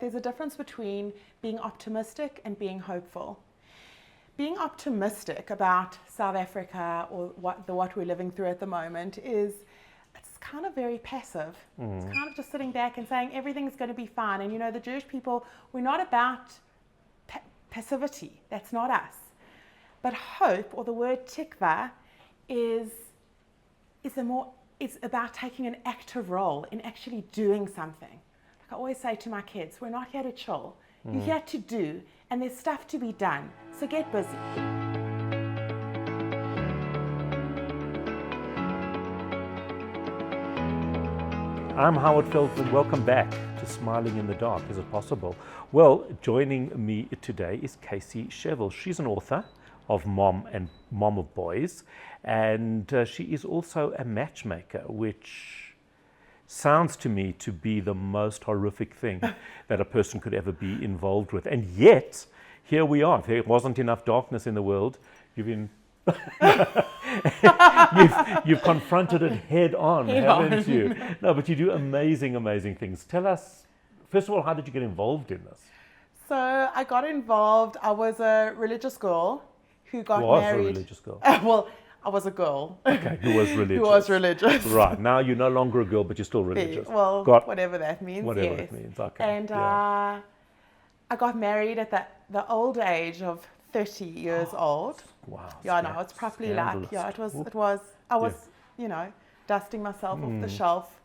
there's a difference between being optimistic and being hopeful. Being optimistic about South Africa or what we're living through at the moment is, it's kind of very passive. It's kind of just sitting back and saying everything's going to be fine. And the Jewish people, we're not about passivity. That's not us. But hope, or the word tikva, is about taking an active role in actually doing something. Like I always say to my kids, we're not here to chill. You're here to do, and there's stuff to be done. So get busy. I'm Howard Feldman. Welcome back to Smiling in the Dark. Is it possible? Well, joining me today is Casey Shevel. She's an author of Mom of Boys, and she is also a matchmaker, which sounds to me to be the most horrific thing that a person could ever be involved with. And yet, here we are. If there wasn't enough darkness in the world, you've confronted it head on, haven't you? No, but you do amazing, amazing things. Tell us, first of all, how did you get involved in this? So I got involved. I was a religious girl who got married. Was a religious girl? Well, I was a girl. Okay, who was religious. Who was religious. Right, now you're no longer a girl, but you're still religious. Well, whatever that means, Whatever yes. it means, okay. And I got married at the old age of 30 years old. Wow. Yeah, no, it's properly like, I was, dusting myself off the shelf.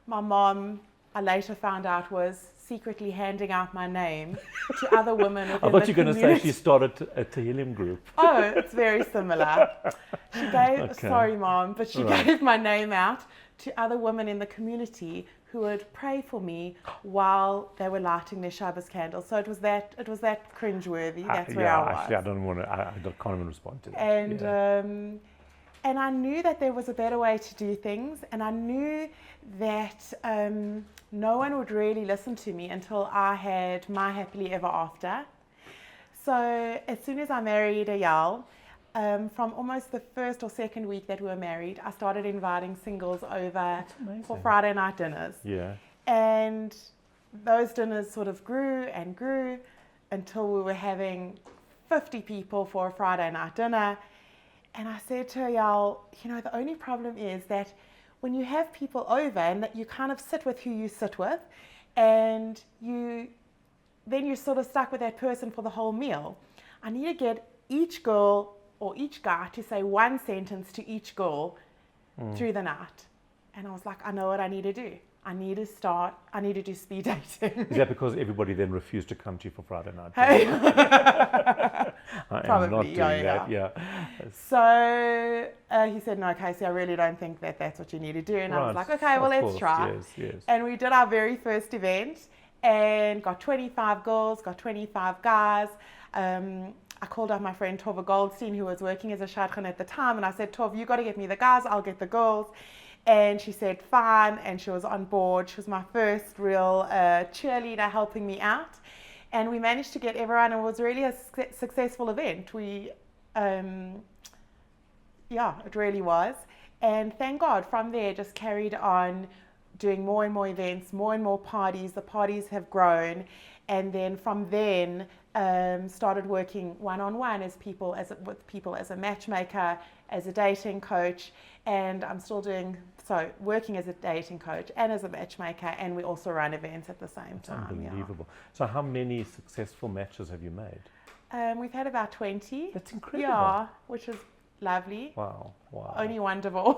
My mom, I later found out, was secretly handing out my name to other women within the community. I thought you were going to say she started a Tehillim group. Oh, it's very similar. She gave, sorry mom, but she gave my name out to other women in the community who would pray for me while they were lighting their Shabbos candles. So it was that cringeworthy. That's where I was. Actually, I can't even respond to that. And I knew that there was a better way to do things, and I knew that no one would really listen to me until I had my happily ever after. So as soon as I married Eyal, from almost the first or second week that we were married, I started inviting singles over for Friday night dinners. Yeah. And those dinners sort of grew and grew until we were having 50 people for a Friday night dinner. And I said to Eyal, the only problem is that when you have people over and that you kind of sit with who you sit with, and then you're sort of stuck with that person for the whole meal. I need to get each girl or each guy to say one sentence to each girl through the night. And I was like, I know what I need to do. I need to do speed dating. Is that because everybody then refused to come to you for Friday night? Hey. I Probably, am not doing that, yeah. So he said, no, Casey, I really don't think that's what you need to do. And I was like, okay, well, let's try. Yes. And we did our very first event and got 25 girls, got 25 guys. I called up my friend Tova Goldstein, who was working as a shadchan at the time, and I said, Tov, you got to get me the guys, I'll get the girls. And she said, fine, and she was on board. She was my first real cheerleader helping me out. And we managed to get everyone, and it was really a successful event. It really was. And thank God, from there, just carried on doing more and more events, more and more parties. The parties have grown. And then from then, started working one-on-one with people as a matchmaker, as a dating coach, and I'm still working as a dating coach and as a matchmaker, and we also run events at the same time. Unbelievable. Yeah. So how many successful matches have you made? We've had about 20. That's incredible. Yeah, which is lovely. Wow. Only one divorce.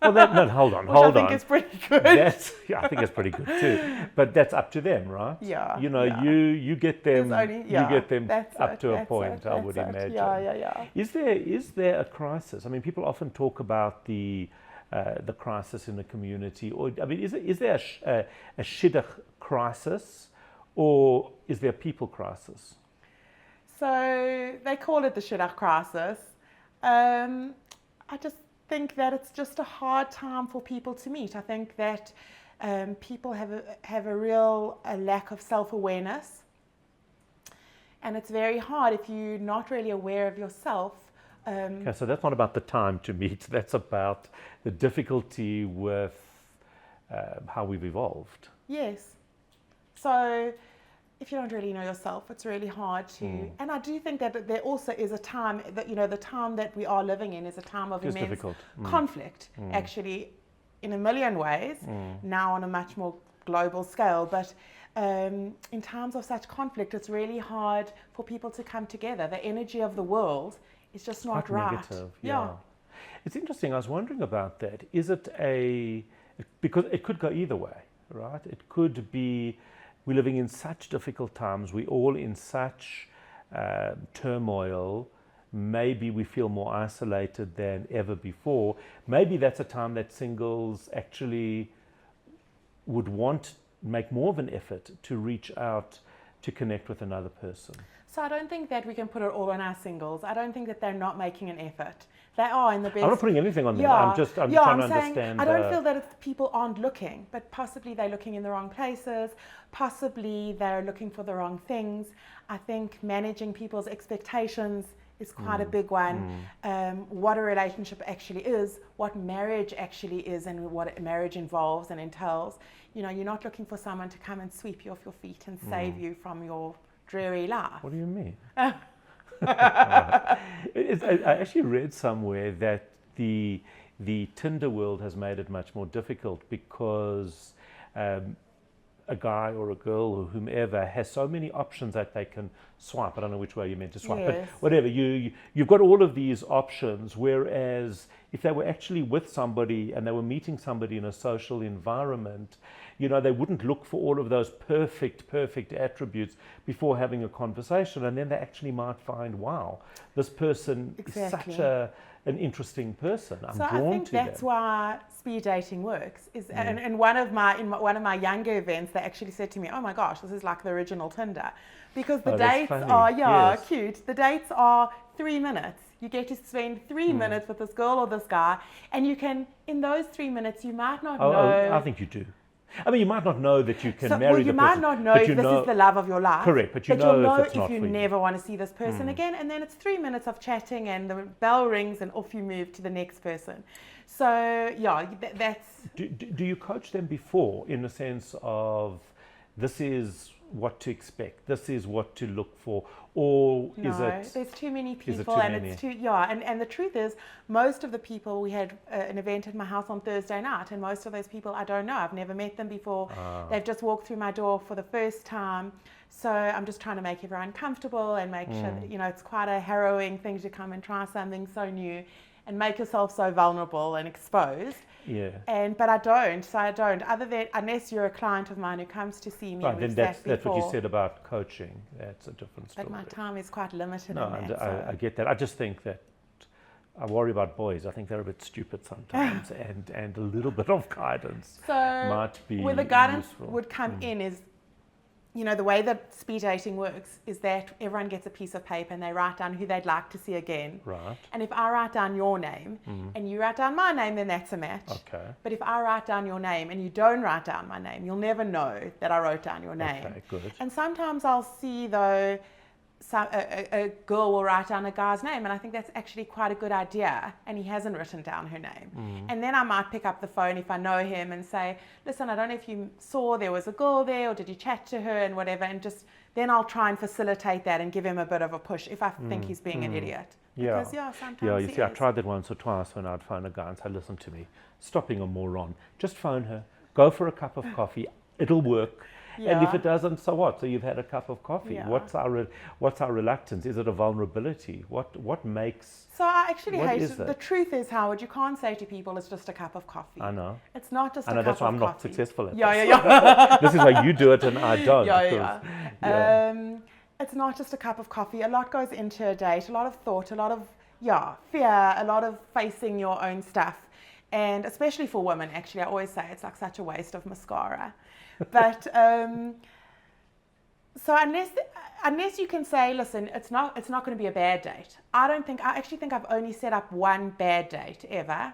Well, hold on. I think is pretty good. I think it's pretty good too. But that's up to them, right? Yeah. You get them. You get them up to a point. I would imagine. Yeah. Is there a crisis? I mean, people often talk about the crisis in the community, or is there a shidduch crisis, or is there a people crisis? So they call it the shidduch crisis. I just think that it's just a hard time for people to meet. I think that people have a real lack of self-awareness, and it's very hard if you're not really aware of yourself. Okay, so that's not about the time to meet. That's about the difficulty with how we've evolved. Yes. So if you don't really know yourself, it's really hard to. And I do think that there also is a time that, the time that we are living in is a time of immense difficult. conflict, actually, in a million ways, now on a much more global scale. But in times of such conflict, it's really hard for people to come together. The energy of the world is just not Quite right. negative, yeah. It's interesting. I was wondering about that. Is it because it could go either way, right? It could be we're living in such difficult times. We're all in such turmoil. Maybe we feel more isolated than ever before. Maybe that's a time that singles actually would make more of an effort to reach out to connect with another person. So I don't think that we can put it all on our singles. I don't think that they're not making an effort. They are in the best. I'm not putting anything on them. I'm trying to understand. I don't feel that it's people aren't looking, but possibly they're looking in the wrong places. Possibly they're looking for the wrong things. I think managing people's expectations is quite a big one. What a relationship actually is, what marriage actually is, and what marriage involves and entails. You're not looking for someone to come and sweep you off your feet and save you from your dreary life. What do you mean? I actually read somewhere that the Tinder world has made it much more difficult because a guy or a girl or whomever has so many options that they can swipe. I don't know which way you meant to swipe, Yes. but whatever. You've got all of these options, whereas if they were actually with somebody and they were meeting somebody in a social environment, they wouldn't look for all of those perfect attributes before having a conversation, and then they actually might find, wow, this person is such an interesting person. I'm drawn to them. I think that's why speed dating works. And one of my younger events, they actually said to me, "Oh my gosh, this is like the original Tinder," because the dates are cute. The dates are 3 minutes. You get to spend 3 minutes with this girl or this guy, and you can, in those 3 minutes, you might not know. I think you do. I mean, you might not know that you can marry the person. You might not know if this is the love of your life. Correct, but you'll know if it's not if you for you. never want to see this person again, and then it's 3 minutes of chatting, and the bell rings, and off you move to the next person. So that's. Do you coach them before, in the sense of this is what to expect, this is what to look for, or is it? There's too many people, it's too and the truth is, most of the people, we had an event at my house on Thursday night, and most of those people I don't know. I've never met them before. They've just walked through my door for the first time. So I'm just trying to make everyone comfortable and make sure that, it's quite a harrowing thing to come and try something so new and make yourself so vulnerable and exposed. Yeah. But I don't. Other than, unless you're a client of mine who comes to see me. Right, then that's what you said about coaching. That's a different story. But my time is quite limited. No, I get that. I just think that I worry about boys. I think they're a bit stupid sometimes, and a little bit of guidance might be where the guidance useful. would come in is, the way that speed dating works is that everyone gets a piece of paper and they write down who they'd like to see again. Right. And if I write down your name and you write down my name, then that's a match. Okay. But if I write down your name and you don't write down my name, you'll never know that I wrote down your name. Okay, good. And sometimes I'll see, though, a girl will write down a guy's name, and I think that's actually quite a good idea, and he hasn't written down her name. And then I might pick up the phone if I know him and say, listen, I don't know if you saw there was a girl there, or did you chat to her and whatever, and then I'll try and facilitate that and give him a bit of a push if I think he's being an idiot. Because, sometimes you see, I tried that once or twice when I'd phone a guy and say, listen to me, stop being a moron, just phone her, go for a cup of coffee, it'll work. And if it doesn't, so what? So you've had a cup of coffee. Yeah. What's our reluctance? Is it a vulnerability? What makes? So I actually hate is it. that? The truth is, Howard, you can't say to people it's just a cup of coffee. I know. It's not just a cup of coffee. That's why I'm not successful at this. Yeah. This is why you do it and I don't. It's not just a cup of coffee. A lot goes into a date. A lot of thought. A lot of fear. A lot of facing your own stuff. And especially for women, actually, I always say it's like such a waste of mascara. But so unless you can say, listen, it's not going to be a bad date. I actually think I've only set up one bad date ever.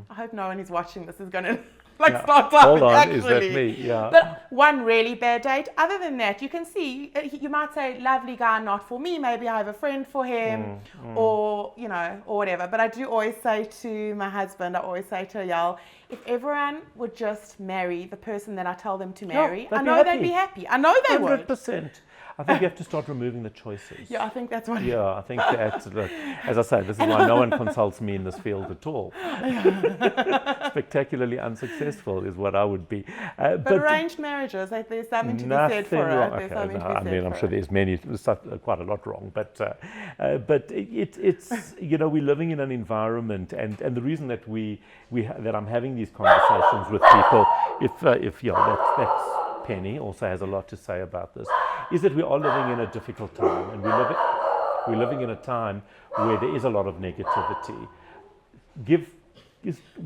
I hope no one who's watching this is going to start laughing. Hold on, actually. is that me? Yeah. But one really bad date. Other than that, you can see, you might say, lovely guy, not for me. Maybe I have a friend for him, or or whatever. But I do always say to my husband, I always say to Ayal, if everyone would just marry the person that I tell them to marry, I know they'd be happy. I know they would. 100%. I think you have to start removing the choices. Yeah, I think that's what. Yeah, I think that's, as I say, this is why no one consults me in this field at all. Spectacularly unsuccessful is what I would be. But arranged marriages, like, there's something to be said for wrong. it. There's Okay, something no, to be I said mean, I'm for sure it. there's quite a lot wrong, but it's you know, we're living in an environment, and the reason that that I'm having these conversations with people, if you know, that's Penny also has a lot to say about this, is that we are living in a difficult time, and we're living in a time where there is a lot of negativity.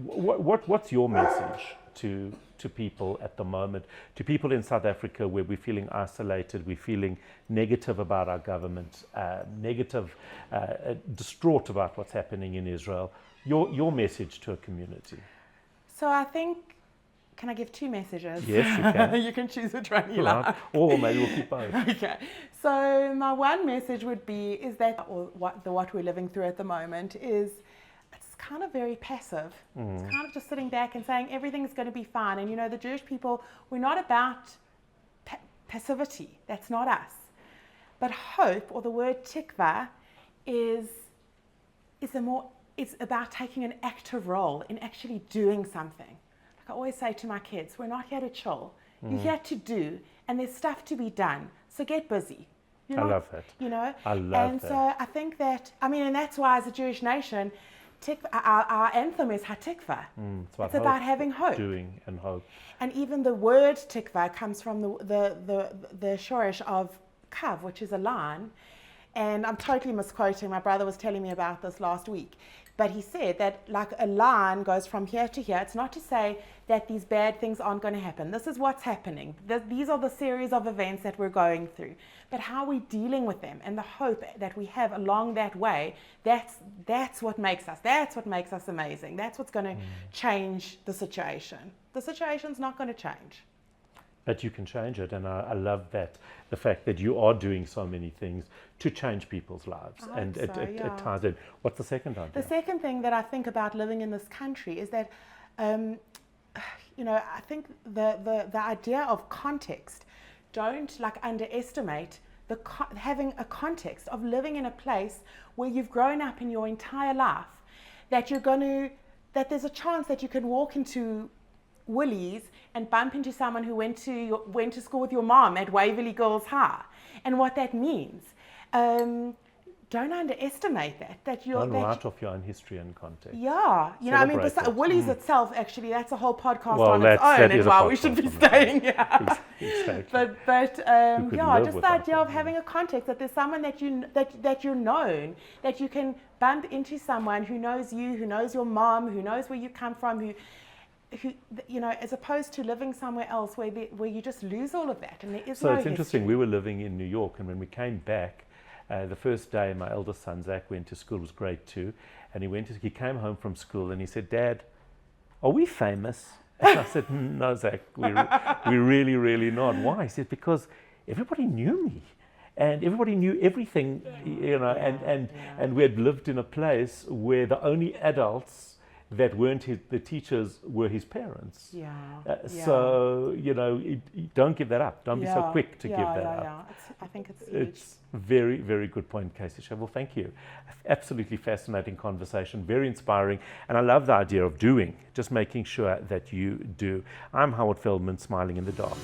What's your message to people at the moment, to people in South Africa where we're feeling isolated, we're feeling negative about our government, distraught about what's happening in Israel? Your message to a community. So I think, can I give two messages? Yes, you can. You can choose which one you Right. like. Or maybe we'll keep both. Okay. So my one message would be what we're living through at the moment is it's kind of very passive. It's kind of just sitting back and saying everything's going to be fine. And you know, the Jewish people, we're not about passivity. That's not us. But hope, or the word tikva, is it's about taking an active role in actually doing something. Like I always say to my kids, we're not here to chill. You're here to do, and there's stuff to be done. So get busy. I love that. You know? I love that. And so I think that, I mean, and that's why as a Jewish nation, our anthem is Hatikva. It's about having hope. Doing and hope. And even the word tikva comes from the shorish of kav, which is a line. And I'm totally misquoting. My brother was telling me about this last week. But he said that like a line goes from here to here. It's not to say that these bad things aren't going to happen. This is what's happening. These are the series of events that we're going through. But how we're dealing with them and the hope that we have along that way, that's what makes us. That's what makes us amazing. That's what's going to change the situation. The situation's not going to change. But you can change it, and I love that, the fact that you are doing so many things to change people's lives, and it ties in. What's the second idea? The second thing that I think about living in this country is that, you know, I think the idea of context, don't like underestimate having a context of living in a place where you've grown up in your entire life, that there's a chance that you can walk into Woolies and bump into someone who went to school with your mom at Waverley Girls High, and what that means. Don't underestimate that. Don't write off your own history and context. Yeah, you know, I mean, Woolies itself, actually, that's a whole podcast on its own, that and why we should be staying here. Exactly. But yeah, just the idea of that. having a context, that there's someone that you're known, that you can bump into someone who knows you, who knows your mom, who knows where you come from, who you know, as opposed to living somewhere else where you just lose all of that, and there is so no it's interesting. history. We were living in New York, and when we came back, the first day my eldest son Zach went to school, it was grade 2, and he came home from school and he said, "Dad, are we famous?" And I said, "No, Zach, we're really, really not." Why? He said, "Because everybody knew me. And everybody knew everything, you know, and we had lived in a place where the only adults that weren't the teachers were his parents." Yeah. So, you know, don't give that up. Don't be so quick to give that up. I think it's huge. It's a very, very good point, Casey Shevel. Thank you. Absolutely fascinating conversation, very inspiring. And I love the idea of doing, just making sure that you do. I'm Howard Feldman, smiling in the dark.